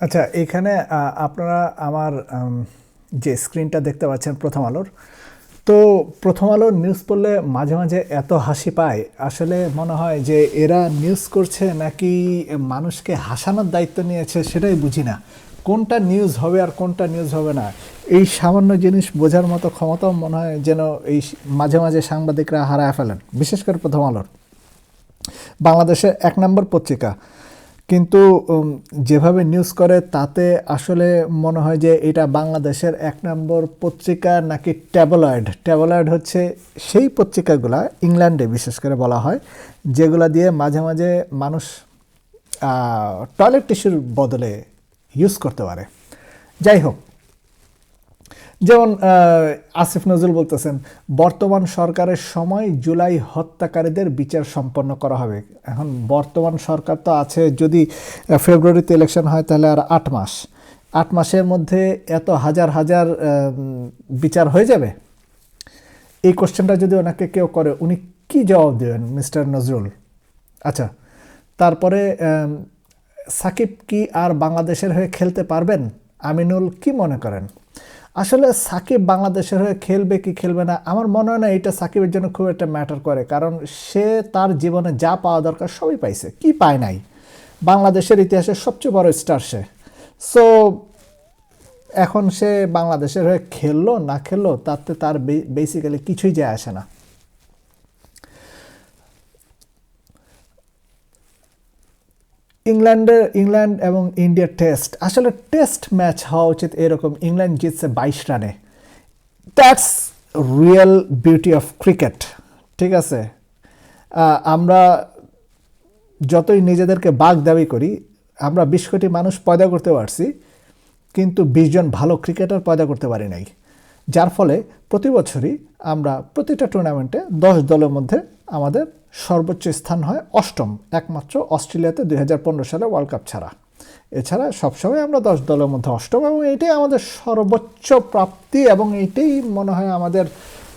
আচ্ছা, এখানে আপনারা আমার যে স্ক্রিনটা দেখতে পাচ্ছেন প্রথম আলোর, তো প্রথম আলোর নিউজ পড়লে মাঝে মাঝে এত হাসি পায়, আসলে মনে হয় যে এরা নিউজ করছে নাকি মানুষকে হাসানোর দায়িত্ব নিয়েছে সেটাই বুঝি না। কোনটা নিউজ হবে আর কোনটা নিউজ হবে না, এই সামান্য জিনিস বোঝার মতো ক্ষমতাও মনে হয় যেন এই মাঝে মাঝে সাংবাদিকরা হারায় ফেলেন, বিশেষ করে প্রথম আলোর। বাংলাদেশের 1 নম্বর পত্রিকা, কিন্তু যেভাবে নিউজ করে তাতে আসলে মনে হয় যে এটা বাংলাদেশের 1 নম্বর পত্রিকা নাকি ট্যাবলয়েড। ট্যাবলয়েড হচ্ছে সেই পত্রিকাগুলা, ইংল্যান্ডে বিশেষ করে বলা হয়, যেগুলা দিয়ে মাঝে মাঝে মানুষ টয়লেট টিস্যুর বদলে ইউজ করতে পারে। যাই হোক, যেমন আসিফ নজরুল বলতেছেন বর্তমান সরকারের সময় জুলাই হত্যাকারীদের বিচার সম্পন্ন করা হবে। এখন বর্তমান সরকার তো আছে, যদি ফেব্রুয়ারিতে ইলেকশন হয় তাহলে আর 8 মাস, 8 মাসের মধ্যে এত হাজার হাজার বিচার হয়ে যাবে? এই কোশ্চেনটা যদি ওনাকে কেউ করে, উনি কি জবাব দেবেন মিস্টার নজরুল? আচ্ছা, তারপরে সাকিব কি আর বাংলাদেশের হয়ে খেলতে পারবেন? আমিনুল কি মনে করেন? আসলে সাকিব বাংলাদেশের হয়ে খেলবে কি খেলবে না, আমার মনে হয় না এটা সাকিবের জন্য খুব একটা ম্যাটার করে, কারণ সে তার জীবনে যা পাওয়া দরকার সবই পাইছে, কি পায় নাই? বাংলাদেশের ইতিহাসের সবচেয়ে বড় স্টার সে। সো এখন সে বাংলাদেশের হয়ে খেললো না খেললো তাতে তার বেসিক্যালি কিছুই যায় আসে না। ইংল্যান্ড এবং ইন্ডিয়ার টেস্ট, আসলে টেস্ট ম্যাচ হওয়া উচিত এরকম, ইংল্যান্ড জিতছে 22 রানে। That's real beauty of cricket. ঠিক আছে, আমরা যতই নিজেদেরকে বাঘ দাবি করি, আমরা 20 কোটি মানুষ পয়দা করতে পারছি, কিন্তু 20 জন ভালো ক্রিকেটার পয়দা করতে পারি নাই, যার ফলে প্রতি বছরই আমরা প্রতিটা টুর্নামেন্টে 10 দলের মধ্যে আমাদের সর্বোচ্চ স্থান হয় 8ম, একমাত্র অস্ট্রেলিয়াতে 2015 সালে ওয়ার্ল্ড কাপ ছাড়া। এছাড়া সবসময় আমরা 10 দলের মধ্যে 8ম, এবং এইটাই আমাদের সর্বোচ্চ প্রাপ্তি, এবং এইটাই মনে হয় আমাদের,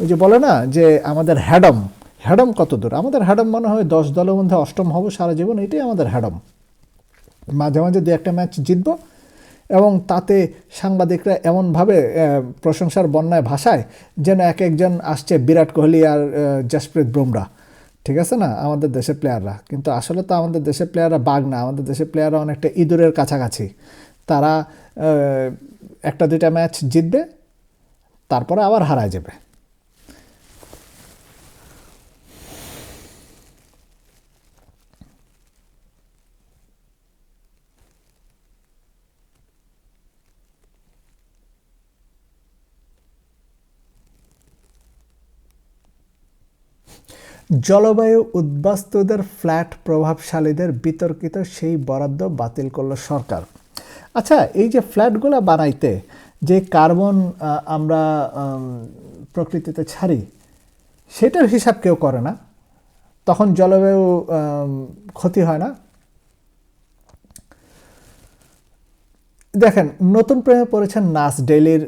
ওই যে বলে না যে আমাদের হ্যাডম, হ্যাডম কত দূর, আমাদের হ্যাডম মনে হয় 10 দলের মধ্যে 8ম হব সারা জীবন, এটাই আমাদের হ্যাডম। মাঝে মাঝে 2-1টা ম্যাচ জিতবো, এবং তাতে সাংবাদিকরা এমনভাবে প্রশংসার বন্যায় ভাষায় যেন এক একজন আসছে বিরাট কোহলি আর জসপ্রীত বুমরা, ঠিক আছে না, আমাদের দেশের প্লেয়াররা। কিন্তু আসলে তো আমাদের দেশের প্লেয়াররা বাঘ না, আমাদের দেশের প্লেয়াররা অনেকটা ইঁদুরের কাছাকাছি। তারা 1-2টা ম্যাচ জিতবে, তারপরে আবার হারায় যাবে। জলবায়ু উদ্বাস্তুদের ফ্ল্যাট প্রভাবশালীদের বিতর্কিত সেই বরাদ্দ বাতিল করল সরকার। আচ্ছা, এই যে ফ্ল্যাটগুলো বানাইতে যে কার্বন আমরা প্রকৃতিতে ছাড়ি, সেটার হিসাব কেউ করে না, তখন জলবায়ু ক্ষতি হয় না? দেখেন, নতুন প্রেমে পড়েছেন নাস ডেইলির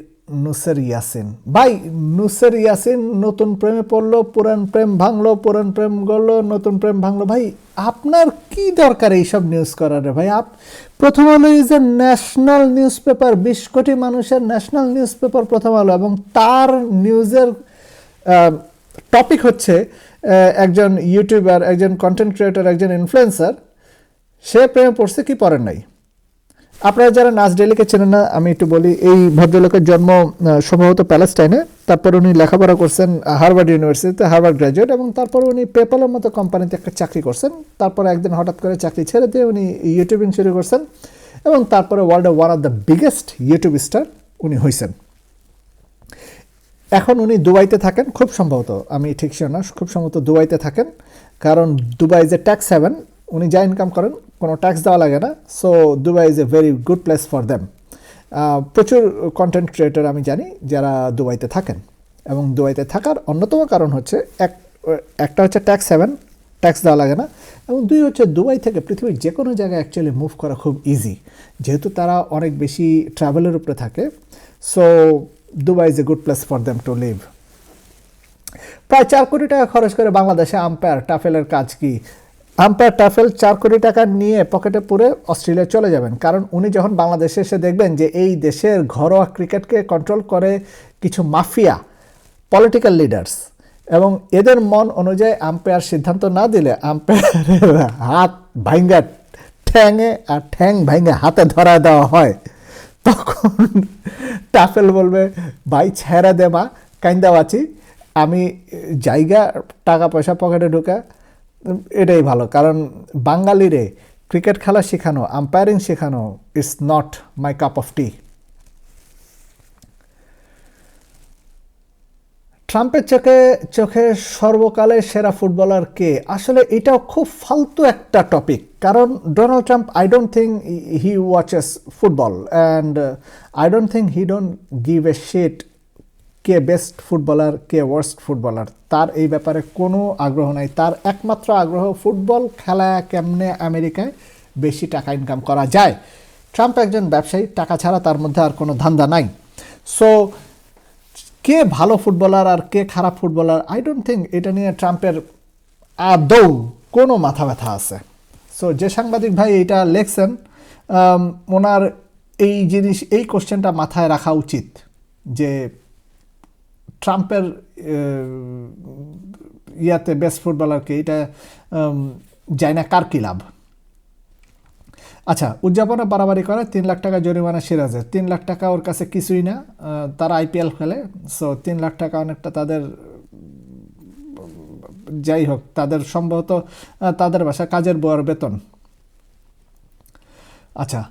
নুসের ইয়াসিন। ভাই, নুসের ইয়াসিন নতুন প্রেমে পড়লো, পুরান প্রেম ভাঙলো, পুরান প্রেম গড়লো, নতুন প্রেম ভাঙলো। ভাই, আপনার কি দরকার এইসব নিউজ করার রে ভাই? প্রথম আলো is a national news paper, 20 কোটি মানুষের ন্যাশনাল নিউজ পেপার প্রথম আলো, এবং তার নিউজের টপিক হচ্ছে একজন ইউটিউবার, একজন কন্টেন্ট ক্রিয়েটর, একজন ইনফ্লুয়েন্সার, সে প্রেমে পড়ছে কি পড়েন নাই? আপনারা যারা নাস ডেইলিকে চেনেন না, আমি একটু বলি। এই ভদ্রলোকের জন্ম সম্ভবত প্যালেস্টাইনে, তারপর উনি লেখাপড়া করছেন হার্ভার্ড ইউনিভার্সিটিতে, হার্ভার্ড গ্র্যাজুয়েট, এবং তারপর উনি পেপ্যালের মতো কোম্পানিতে একটা চাকরি করছেন। তারপর একদিন হঠাৎ করে চাকরি ছেড়ে দিয়ে উনি ইউটিউবিং শুরু করছেন, এবং তারপরে ওয়ার্ল্ডে one of the biggest YouTube star উনি হয়েছেন। এখন উনি দুবাইতে থাকেন, খুব সম্ভবত, আমি ঠিক শিওর না, খুব সম্ভবত দুবাইতে থাকেন, কারণ Dubai is a tax haven. উনি যা ইনকাম করেন কোনো ট্যাক্স দেওয়া লাগে না, so Dubai is a very good place for them. প্রচুর কন্টেন্ট ক্রিয়েটর আমি জানি যারা দুবাইতে থাকেন, এবং দুবাইতে থাকার অন্যতম কারণ হচ্ছে একটা হচ্ছে ট্যাক্স হ্যাভেন, ট্যাক্স দেওয়া লাগে না, এবং 2 হচ্ছে দুবাই থেকে পৃথিবীর যে কোনো জায়গায় অ্যাকচুয়ালি মুভ করা খুব ইজি, যেহেতু তারা অনেক বেশি ট্রাভেলের উপরে থাকে। So Dubai is a good place for them to live. প্রায় 4 কোটি টাকা খরচ করে বাংলাদেশে আম্পায়ার টাফেলের কাজ কি? আম্পায়ার টাফেল 4 কোটি টাকা নিয়ে পকেটে পুরে অস্ট্রেলিয়া চলে যাবেন, কারণ উনি যখন বাংলাদেশে এসে দেখবেন যে এই দেশের ঘরোয়া ক্রিকেটকে কন্ট্রোল করে কিছু মাফিয়া পলিটিক্যাল লিডার্স, এবং এদের মন অনুযায়ী আম্পায়ার সিদ্ধান্ত না দিলে আম্পায়ারের হাত ভাঙ্গা ঠ্যাঙে আর ঠ্যাং ভাঙ্গা হাতে ধরা দেওয়া হয়, তখন টাফেল বলবে ভাই ছেড়ে দেবা কাইন্দা বাঁচি, আমি জায়গা টাকা পয়সা পকেটে ঢুকা, এটাই ভালো। কারণ বাঙালিরে ক্রিকেট খেলা শেখানো, আম্পায়ারিং শেখানো is not my cup of tea. ট্রাম্পের চোখে সর্বকালের সেরা ফুটবলার কে? আসলে এটাও খুব ফালতু একটা টপিক, কারণ Donald Trump I don't think he watches football, and I don't think he don't give a shit কে বেস্ট ফুটবলার কে ওয়ার্স্ট ফুটবলার, তার এই ব্যাপারে কোনো আগ্রহ নাই। তার একমাত্র আগ্রহ ফুটবল খেলা কেমনে আমেরিকায় বেশি টাকা ইনকাম করা যায়। ট্রাম্প একজন ব্যবসায়ী, টাকা ছাড়া তার মধ্যে আর কোনো ধান্দা নাই। সো কে ভালো ফুটবলার আর কে খারাপ ফুটবলার, আই ডোন্ট থিঙ্ক এটা নিয়ে ট্রাম্পের আদৌ কোনো মাথা ব্যথা আছে। সো যে সাংবাদিক ভাই এটা লেখছেন, ওনার এই কোশ্চেনটা মাথায় রাখা উচিত যে ট্রাম্পের ইয়াতে বেস্ট ফুটবলারকে, এটা যায় না কার কী লাভ। আচ্ছা, উদযাপনে বাড়াবাড়ি করে 3 লাখ টাকা জরিমানা সিরাজের। 3 লাখ টাকা ওর কাছে কিছুই না, তারা আইপিএল খেলে। সো 3 লাখ টাকা অনেকটা তাদের, যাই হোক, তাদের সম্ভবত তাদের বাসা কাজের বুয়ার বেতন। আচ্ছা,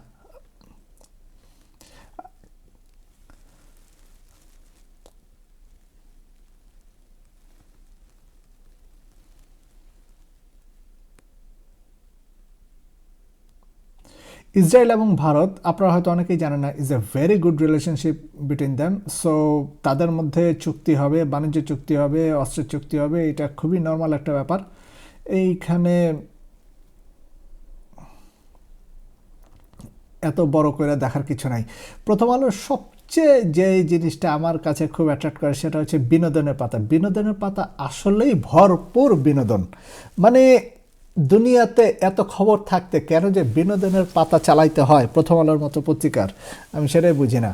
ইসরায়েল এবং ভারত, আপনারা হয়তো অনেকেই জানেন না, is a very good relationship between them. So তাদের মধ্যে চুক্তি হবে, বাণিজ্য চুক্তি হবে, অস্ত্রের চুক্তি হবে, এটা খুবই নর্মাল একটা ব্যাপার। এইখানে এত বড় করে দেখার কিছু নাই। প্রথম আলোর সবচেয়ে যে জিনিসটা আমার কাছে খুব অ্যাট্রাক্ট করে সেটা হচ্ছে বিনোদনের পাতা। বিনোদনের পাতা আসলেই ভরপুর বিনোদন। মানে দুনিয়াতে এত খবর থাকতে কেন যে বিনোদনের পাতা চালাইতে হয় প্রথম আলোর মতো পত্রিকার, আমি সেটাই বুঝি না।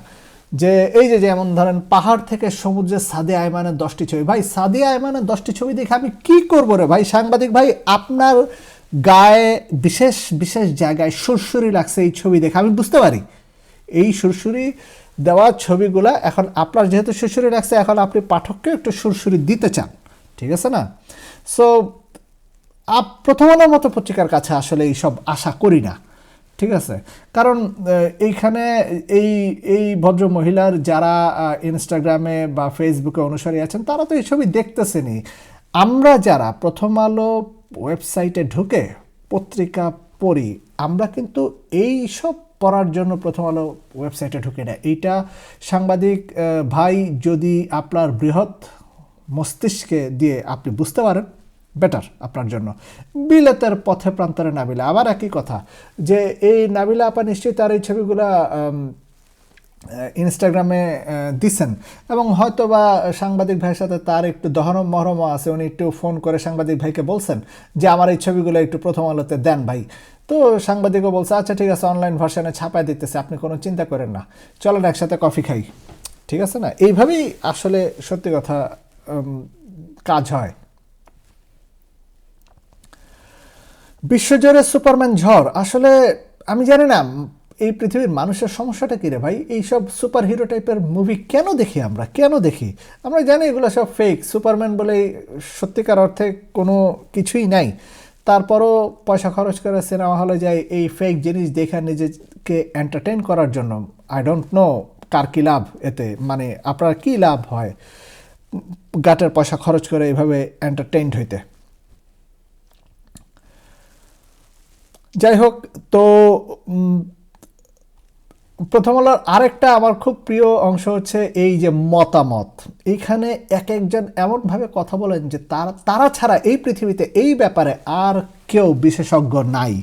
যে এই যে যেমন ধরেন পাহাড় থেকে সমুদ্রে সাদিয়া আয়মানের 10টি ছবি। ভাই সাদিয়া আয়মানের 10টি ছবি দেখে আমি কি করবো রে ভাই সাংবাদিক ভাই? আপনার গায়ে বিশেষ বিশেষ জায়গায় সুরসুরি লাগছে এই ছবি দেখে, আমি বুঝতে পারি। এই সুরসুরি দেওয়া ছবিগুলা এখন আপনার যেহেতু সুরসুরি লাগছে, এখন আপনি পাঠককে একটু সুরসুরি দিতে চান, ঠিক আছে না? সো প্রথম আলোর মতো পত্রিকার কাছে আসলে এইসব আশা করি না, ঠিক আছে? কারণ এইখানে এই ভদ্র মহিলার যারা ইনস্টাগ্রামে বা ফেসবুকে অনুসারী আছেন তারা তো এই ছবি দেখতেছেনই। আমরা যারা প্রথম আলো ওয়েবসাইটে ঢুকে পত্রিকা পড়ি, আমরা কিন্তু এই সব পড়ার জন্য প্রথম আলো ওয়েবসাইটে ঢুকে না। এইটা সাংবাদিক ভাই যদি আপনার বৃহৎ মস্তিষ্কে দিয়ে আপনি বুঝতে পারেন, বেটার আপনার জন্য। বিলেতের পথে প্রান্তরে নাবিলা, আবার একই কথা যে এই নাবিলা আপা নিশ্চয়ই তার এই ছবিগুলা ইনস্টাগ্রামে দিছেন, এবং হয়তো বা সাংবাদিক ভাইয়ের সাথে তার একটু দহরম মহরম আছে, উনি একটু ফোন করে সাংবাদিক ভাইকে বলছেন যে আমার এই ছবিগুলো একটু প্রথম আলোতে দেন ভাই। তো সাংবাদিকও বলছে আচ্ছা ঠিক আছে, অনলাইন ভার্সনে ছাপায় দিতেছে, আপনি কোনো চিন্তা করেন না, চলেন একসাথে কফি খাই, ঠিক আছে না? এইভাবেই আসলে সত্যি কথা কাজ হয়। বিশ্বজুড়ে সুপারম্যান ঝড়, আসলে আমি জানি না এই পৃথিবীর মানুষের সমস্যাটা কী রে ভাই? এইসব সুপার হিরো টাইপের মুভি কেন দেখি আমরা? আমরা জানি এগুলো সব ফেক, সুপারম্যান বলে সত্যিকার অর্থে কোনো কিছুই নাই। তারপরও পয়সা খরচ করে সিনেমা হলে যায় এই ফেক জিনিস দেখে নিজেকে এন্টারটেইন করার জন্য। আই ডোন্ট নো কার কী লাভ এতে, মানে আপনার কী লাভ হয় গাটের পয়সা খরচ করে এইভাবে এন্টারটেইনড হইতে? যাই হোক, তো প্রথম আলোর আরেকটা আমার খুব প্রিয় অংশ হচ্ছে এই যে মতামত। এইখানে এক একজন এমনভাবে কথা বলেন যে তারা ছাড়া এই পৃথিবীতে এই ব্যাপারে আর কেউ বিশেষজ্ঞ নাই।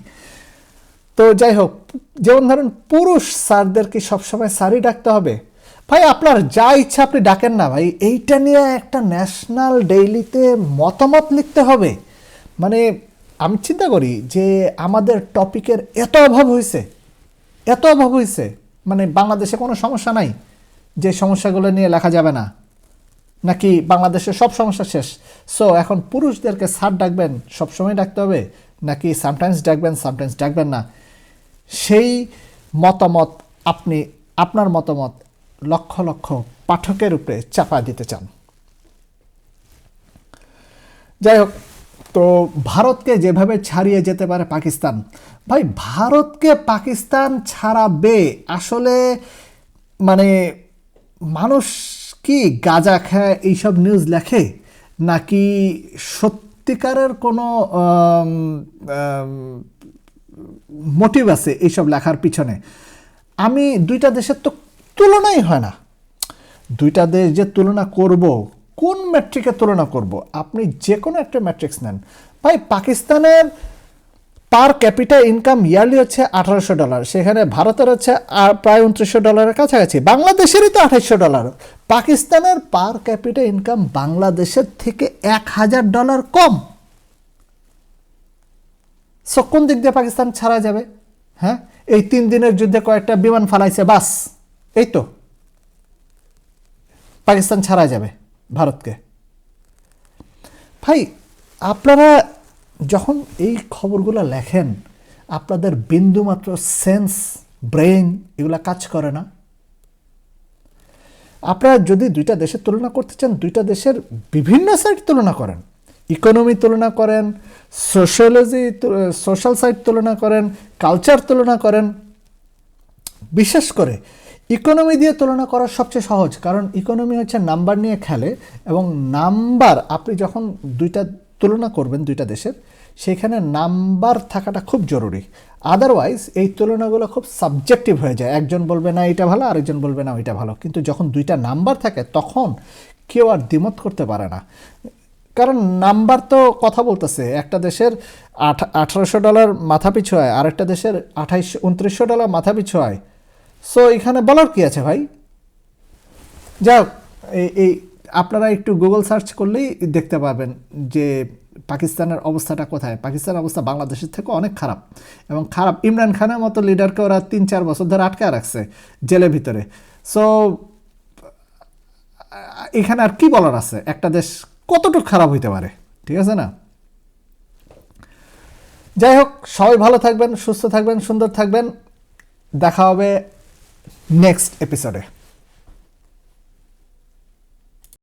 তো যাই হোক, যেমন ধরেন পুরুষ স্যারদের কি সবসময় স্যারই ডাকতে হবে? ভাই আপনার যা ইচ্ছা আপনি ডাকেন না ভাই, এইটা নিয়ে একটা ন্যাশনাল ডেইলিতে মতামত লিখতে হবে? মানে আমি চিন্তা করি যে আমাদের টপিকের এত অভাব হয়েছে, মানে বাংলাদেশে কোনো সমস্যা নাই যে সমস্যাগুলো নিয়ে লেখা যাবে না, নাকি বাংলাদেশের সব সমস্যা শেষ? সো এখন পুরুষদেরকে স্যার ডাকবেন, সবসময় ডাকতে হবে, নাকি সামটাইমস ডাকবেন সামটাইমস ডাকবেন না? সেই মতামত আপনি আপনার মতামত লক্ষ লক্ষ পাঠকের উপরে চাপা দিতে চান। যাই হোক, তো ভারতকে যেভাবে ছাড়িয়ে যেতে পারে পাকিস্তান, ভাই ভারতকে পাকিস্তান ছাড়াবে আসলে মানে মানুষ কি গাঁজা খায় এইসব নিউজ লেখে, নাকি সত্যিকারের কোনো মোটিভ আছে এইসব লেখার পিছনে? আমি দুইটা দেশের তো তুলনাই হয় না। দুইটা দেশ যে তুলনা করব, কোন ম্যাট্রিকে তুলনা করব? আপনি যে কোনো একটা ম্যাট্রিক্স নেন ভাই, পাকিস্তানের পার ক্যাপিটা ইনকাম ইয়ারলি হচ্ছে $1800, সেখানে ভারতের হচ্ছে প্রায় $2900 কাছাকাছি, বাংলাদেশেরই তো $2800। পাকিস্তানের পার ক্যাপিটা ইনকাম বাংলাদেশের থেকে $1000 কম। সো কোন দিক দিয়ে পাকিস্তান ছাড়া যাবে? হ্যাঁ, এই 3 দিনের যুদ্ধে কয়েকটা বিমান ফালাইছে, বাস, এই তো পাকিস্তান ছাড়া যাবে ভারতকে। ভাই আপনারা যখন এই খবরগুলো লেখেন, আপনাদের বিন্দুমাত্র সেন্স, ব্রেন এগুলা কাজ করে না? আপনারা যদি দুইটা দেশের তুলনা করতে চান, দুইটা দেশের বিভিন্ন সাইড তুলনা করেন, ইকোনমি তুলনা করেন, সোশ্যাল সাইড তুলনা করেন, কালচার তুলনা করেন। বিশেষ করে ইকোনমি দিয়ে তুলনা করা সবচেয়ে সহজ, কারণ ইকোনমি হচ্ছে নাম্বার নিয়ে খেলে, এবং নাম্বার আপনি যখন দুইটা তুলনা করবেন দুইটা দেশের, সেখানে নাম্বার থাকাটা খুব জরুরি। আদারওয়াইজ এই তুলনাগুলো খুব সাবজেক্টিভ হয়ে যায়, একজন বলবে না এটা ভালো, আরেকজন বলবে না ওইটা ভালো। কিন্তু যখন দুইটা নাম্বার থাকে তখন কেউ আর দ্বিমত করতে পারে না, কারণ নাম্বার তো কথা বলতেছে। একটা দেশের $1800 মাথা পিছু হয়, আরেকটা দেশের $2900 মাথা পিছু হয়। সো এখানে বলার কি আছে ভাই? যাই হোক, এই আপনারা একটু গুগল সার্চ করলেই দেখতে পাবেন যে পাকিস্তানের অবস্থাটা কোথায়। পাকিস্তানের অবস্থা বাংলাদেশের থেকে অনেক খারাপ, এবং খারাপ। ইমরান খানের মতো লিডারকে ওরা 3-4 বছর ধরে আটকায় রাখছে জেলের ভিতরে। সো এখানে আর কি বলার আছে? একটা দেশ কতটুকু খারাপ হইতে পারে, ঠিক আছে না? যাই হোক, সবাই ভালো থাকবেন, সুস্থ থাকবেন, সুন্দর থাকবেন। দেখা হবে নেক্সট এপিসোডে।